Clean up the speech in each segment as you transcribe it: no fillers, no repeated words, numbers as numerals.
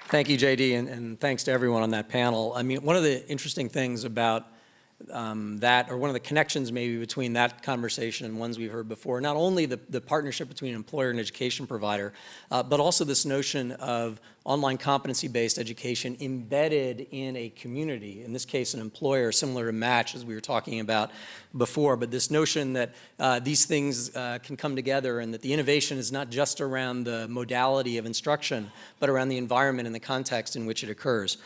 Thank you, JD, and thanks to everyone on that panel. I mean, one of the interesting things about that, or one of the connections maybe between that conversation and ones we've heard before, not only the partnership between an employer and education provider, but also this notion of online competency-based education embedded in a community, in this case an employer, similar to Match as we were talking about before, but this notion that these things can come together and that the innovation is not just around the modality of instruction, but around the environment and the context in which it occurs.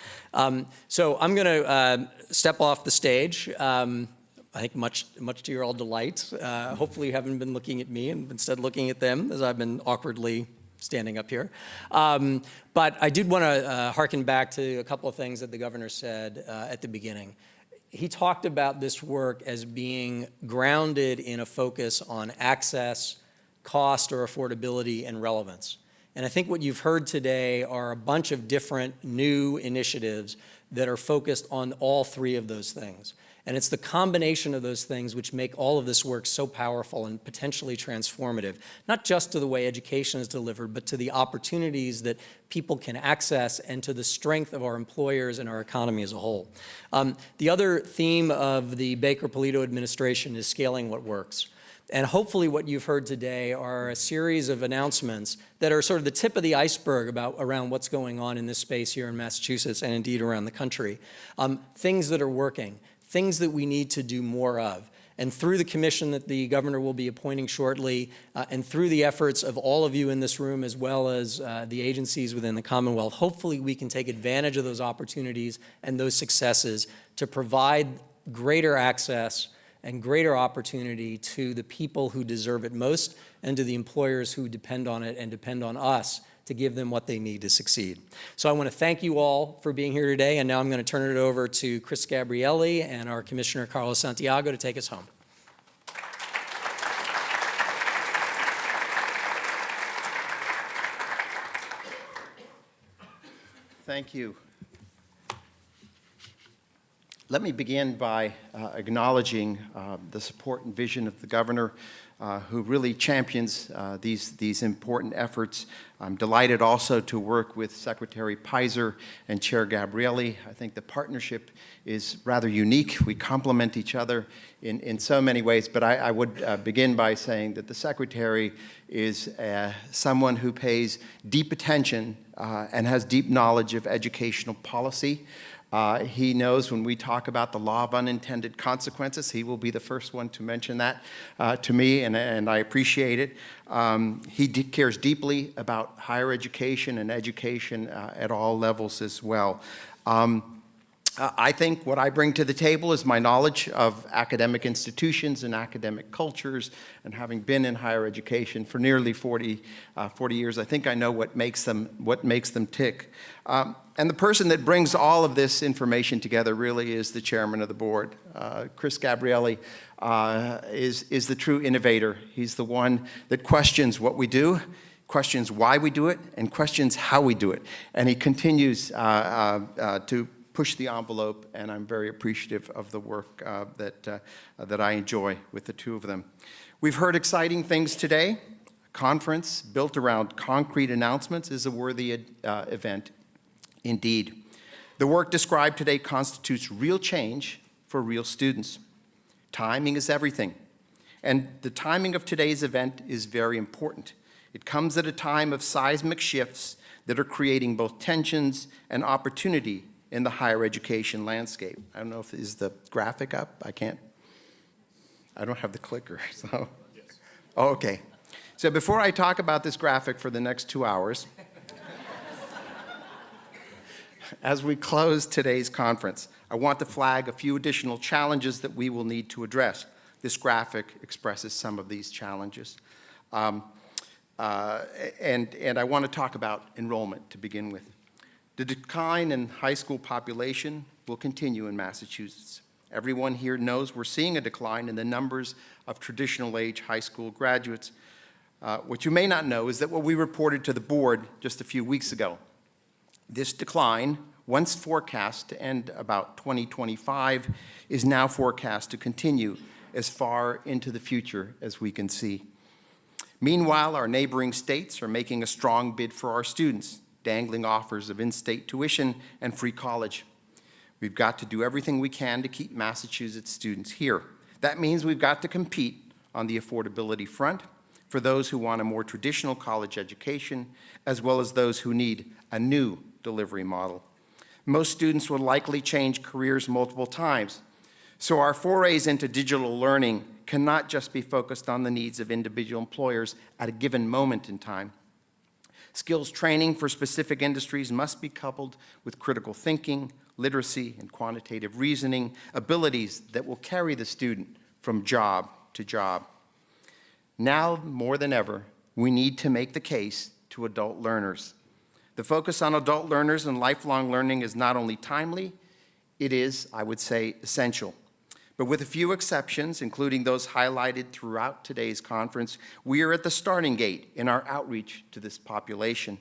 So I'm going to step off the stage. I think much to your all delight. Hopefully you haven't been looking at me and instead looking at them as I've been awkwardly standing up here. But I did want to harken back to a couple of things that the governor said at the beginning. He talked about this work as being grounded in a focus on access, cost or affordability, and relevance. And I think what you've heard today are a bunch of different new initiatives that are focused on all three of those things. And it's the combination of those things which make all of this work so powerful and potentially transformative, not just to the way education is delivered, but to the opportunities that people can access and to the strength of our employers and our economy as a whole. The other theme of the Baker-Polito administration is scaling what works. And hopefully what you've heard today are a series of announcements that are sort of the tip of the iceberg around what's going on in this space here in Massachusetts and indeed around the country. Things that are working, things that we need to do more of. And through the commission that the governor will be appointing shortly, and through the efforts of all of you in this room as well as the agencies within the Commonwealth, hopefully we can take advantage of those opportunities and those successes to provide greater access and greater opportunity to the people who deserve it most and to the employers who depend on it and depend on us to give them what they need to succeed. So I want to thank you all for being here today, and now I'm going to turn it over to Chris Gabrielli and our Commissioner Carlos Santiago to take us home. Thank you. Let me begin by acknowledging the support and vision of the governor, who really champions these important efforts. I'm delighted also to work with Secretary Pizer and Chair Gabrielli. I think the partnership is rather unique. We complement each other in so many ways, but I would begin by saying that the Secretary is someone who pays deep attention and has deep knowledge of educational policy. He knows when we talk about the law of unintended consequences, he will be the first one to mention that to me, and I appreciate it. He cares deeply about higher education and education at all levels as well. I think what I bring to the table is my knowledge of academic institutions and academic cultures, and having been in higher education for nearly 40 years, I think I know what makes them tick. And the person that brings all of this information together really is the chairman of the board. Chris Gabrielli is the true innovator. He's the one that questions what we do, questions why we do it, and questions how we do it. And he continues to push the envelope, and I'm very appreciative of the work that I enjoy with the two of them. We've heard exciting things today. A conference built around concrete announcements is a worthy event indeed. The work described today constitutes real change for real students. Timing is everything, and the timing of today's event is very important. It comes at a time of seismic shifts that are creating both tensions and opportunity in the higher education landscape. I don't know if is the graphic up. I don't have the clicker, so. Yes. Oh, okay. So before I talk about this graphic for the next 2 hours, as we close today's conference, I want to flag a few additional challenges that we will need to address. This graphic expresses some of these challenges. And I want to talk about enrollment to begin with. The decline in high school population will continue in Massachusetts. Everyone here knows we're seeing a decline in the numbers of traditional age high school graduates. What you may not know is that what we reported to the board just a few weeks ago. This decline, once forecast to end about 2025, is now forecast to continue as far into the future as we can see. Meanwhile, our neighboring states are making a strong bid for our students. dangling offers of in-state tuition and free college. We've got to do everything we can to keep Massachusetts students here. That means we've got to compete on the affordability front for those who want a more traditional college education, as well as those who need a new delivery model. Most students will likely change careers multiple times, so our forays into digital learning cannot just be focused on the needs of individual employers at a given moment in time. Skills training for specific industries must be coupled with critical thinking, literacy, and quantitative reasoning, abilities that will carry the student from job to job. Now, more than ever, we need to make the case to adult learners. The focus on adult learners and lifelong learning is not only timely, it is, I would say, essential. But with a few exceptions, including those highlighted throughout today's conference, we are at the starting gate in our outreach to this population.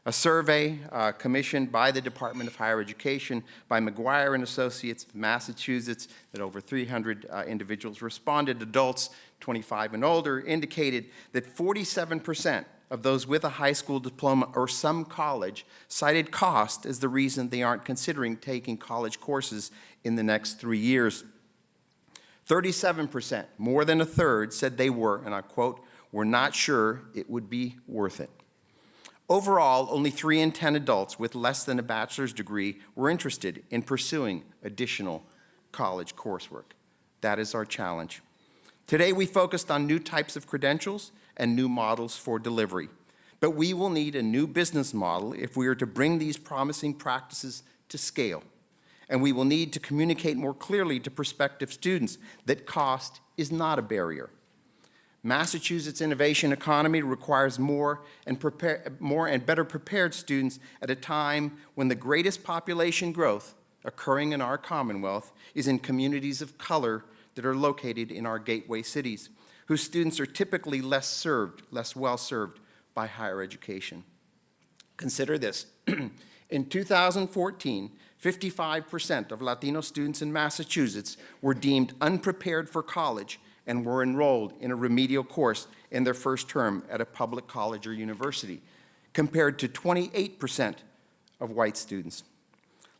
A survey commissioned by the Department of Higher Education by McGuire and Associates of Massachusetts that over 300 individuals responded, adults 25 and older, indicated that 47% of those with a high school diploma or some college cited cost as the reason they aren't considering taking college courses in the next 3 years. 37%, more than a third, said they were, and I quote, "were not sure it would be worth it." Overall, only 3 in 10 adults with less than a bachelor's degree were interested in pursuing additional college coursework. That is our challenge. Today, we focused on new types of credentials and new models for delivery. But we will need a new business model if we are to bring these promising practices to scale. And we will need to communicate more clearly to prospective students that cost is not a barrier. Massachusetts' innovation economy requires more and better prepared students at a time when the greatest population growth occurring in our Commonwealth is in communities of color that are located in our gateway cities, whose students are typically less well served by higher education. Consider this. In 2014, 55% of Latino students in Massachusetts were deemed unprepared for college and were enrolled in a remedial course in their first term at a public college or university, compared to 28% of white students.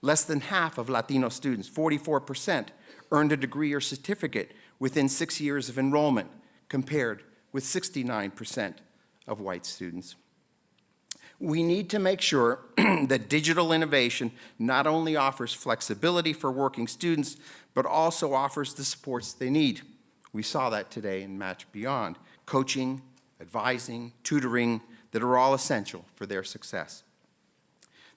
Less than half of Latino students, 44%, earned a degree or certificate within 6 years of enrollment, compared with 69% of white students. We need to make sure that digital innovation not only offers flexibility for working students, but also offers the supports they need. We saw that today in Match Beyond, coaching, advising, tutoring, that are all essential for their success.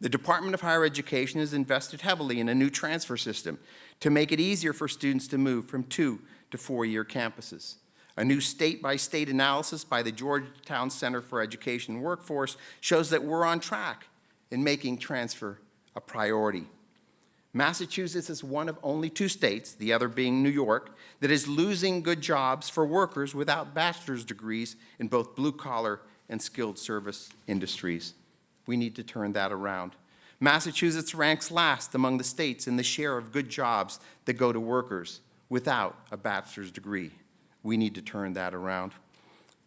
The Department of Higher Education has invested heavily in a new transfer system to make it easier for students to move from 2 to 4-year campuses. A new state-by-state analysis by the Georgetown Center for Education and Workforce shows that we're on track in making transfer a priority. Massachusetts is one of only 2 states, the other being New York, that is losing good jobs for workers without bachelor's degrees in both blue-collar and skilled service industries. We need to turn that around. Massachusetts ranks last among the states in the share of good jobs that go to workers without a bachelor's degree. We need to turn that around.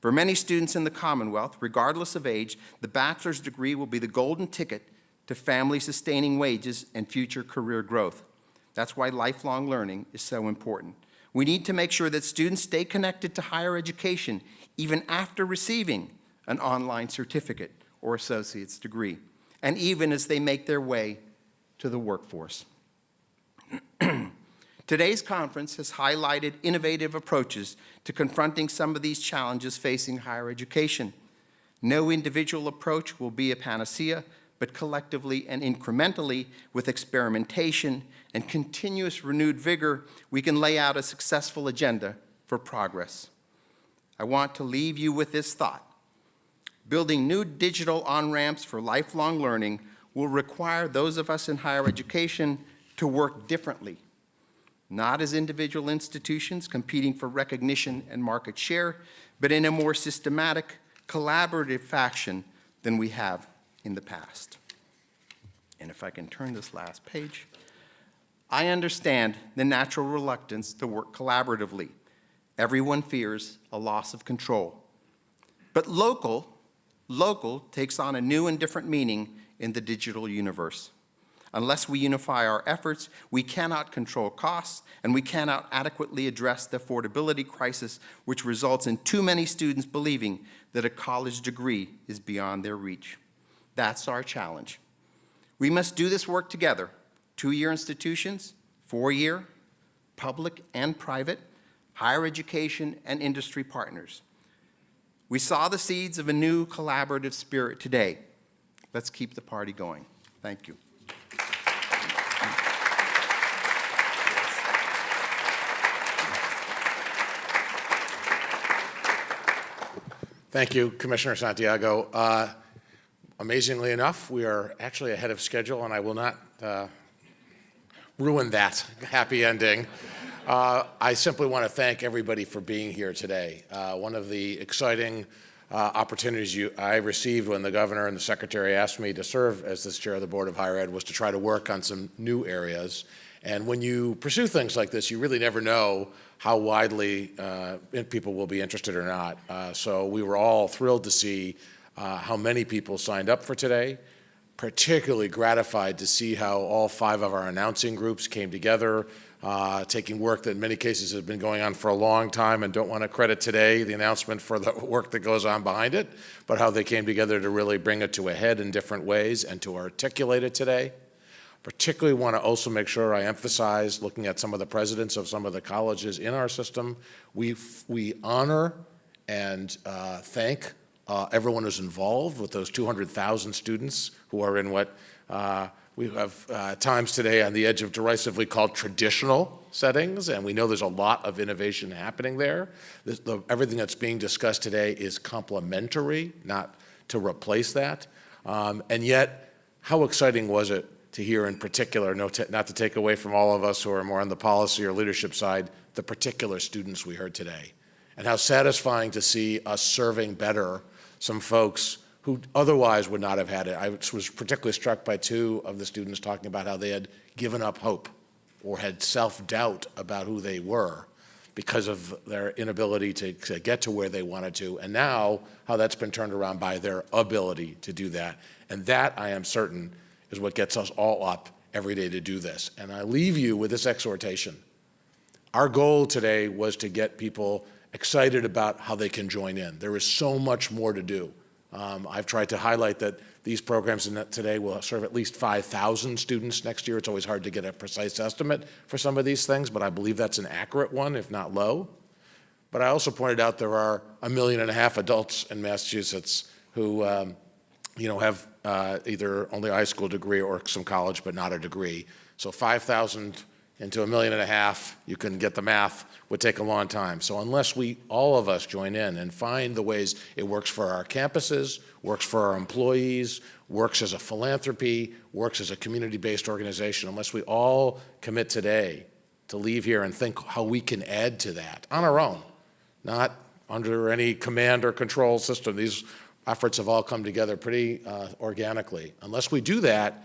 For many students in the Commonwealth, regardless of age, the bachelor's degree will be the golden ticket to family-sustaining wages and future career growth. That's why lifelong learning is so important. We need to make sure that students stay connected to higher education even after receiving an online certificate or associate's degree, and even as they make their way to the workforce. Today's conference has highlighted innovative approaches to confronting some of these challenges facing higher education. No individual approach will be a panacea, but collectively and incrementally, with experimentation and continuous renewed vigor, we can lay out a successful agenda for progress. I want to leave you with this thought. Building new digital on-ramps for lifelong learning will require those of us in higher education to work differently, not as individual institutions competing for recognition and market share, but in a more systematic, collaborative fashion than we have in the past. And if I can turn this last page, I understand the natural reluctance to work collaboratively. Everyone fears a loss of control. But local takes on a new and different meaning in the digital universe. Unless we unify our efforts, we cannot control costs, and we cannot adequately address the affordability crisis, which results in too many students believing that a college degree is beyond their reach. That's our challenge. We must do this work together, two-year institutions, four-year, public and private, higher education, and industry partners. We saw the seeds of a new collaborative spirit today. Let's keep the party going. Thank you. Thank you, Commissioner Santiago. Amazingly enough, we are actually ahead of schedule, and I will not ruin that happy ending. I simply want to thank everybody for being here today. One of the exciting opportunities I received when the governor and the secretary asked me to serve as this chair of the Board of Higher Ed was to try to work on some new areas. And when you pursue things like this, you really never know how widely people will be interested or not. So we were all thrilled to see how many people signed up for today, particularly gratified to see how all 5 of our announcing groups came together, taking work that in many cases has been going on for a long time, and don't want to credit today the announcement for the work that goes on behind it, but how they came together to really bring it to a head in different ways and to articulate it today. Particularly want to also make sure I emphasize, looking at some of the presidents of some of the colleges in our system, we honor and thank everyone who's involved with those 200,000 students who are in what we have times today on the edge of derisively called traditional settings, and we know there's a lot of innovation happening there. Everything that's being discussed today is complementary, not to replace that. And yet, how exciting was it to hear in particular, not to take away from all of us who are more on the policy or leadership side, the particular students we heard today, and how satisfying to see us serving better some folks who otherwise would not have had it. I was particularly struck by 2 of the students talking about how they had given up hope or had self-doubt about who they were because of their inability to get to where they wanted to, and now how that's been turned around by their ability to do that. And that, I am certain, is what gets us all up every day to do this. And I leave you with this exhortation. Our goal today was to get people excited about how they can join in. There is so much more to do. I've tried to highlight that these programs today will serve at least 5,000 students next year. It's always hard to get a precise estimate for some of these things, but I believe that's an accurate one, if not low. But I also pointed out there are 1.5 million adults in Massachusetts who have either only a high school degree or some college, but not a degree. So 5,000 into 1.5 million, you can get the math, would take a long time. So unless all of us join in and find the ways it works for our campuses, works for our employees, works as a philanthropy, works as a community-based organization, unless we all commit today to leave here and think how we can add to that on our own, not under any command or control system. These efforts have all come together pretty organically. Unless we do that,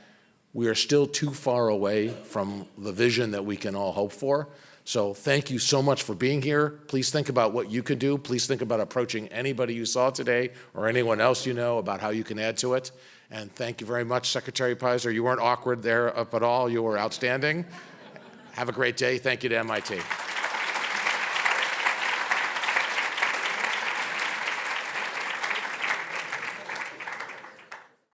we are still too far away from the vision that we can all hope for. So thank you so much for being here. Please think about what you could do. Please think about approaching anybody you saw today or anyone else you know about how you can add to it. And thank you very much, Secretary Pizer. You weren't awkward there up at all. You were outstanding. Have a great day. Thank you to MIT.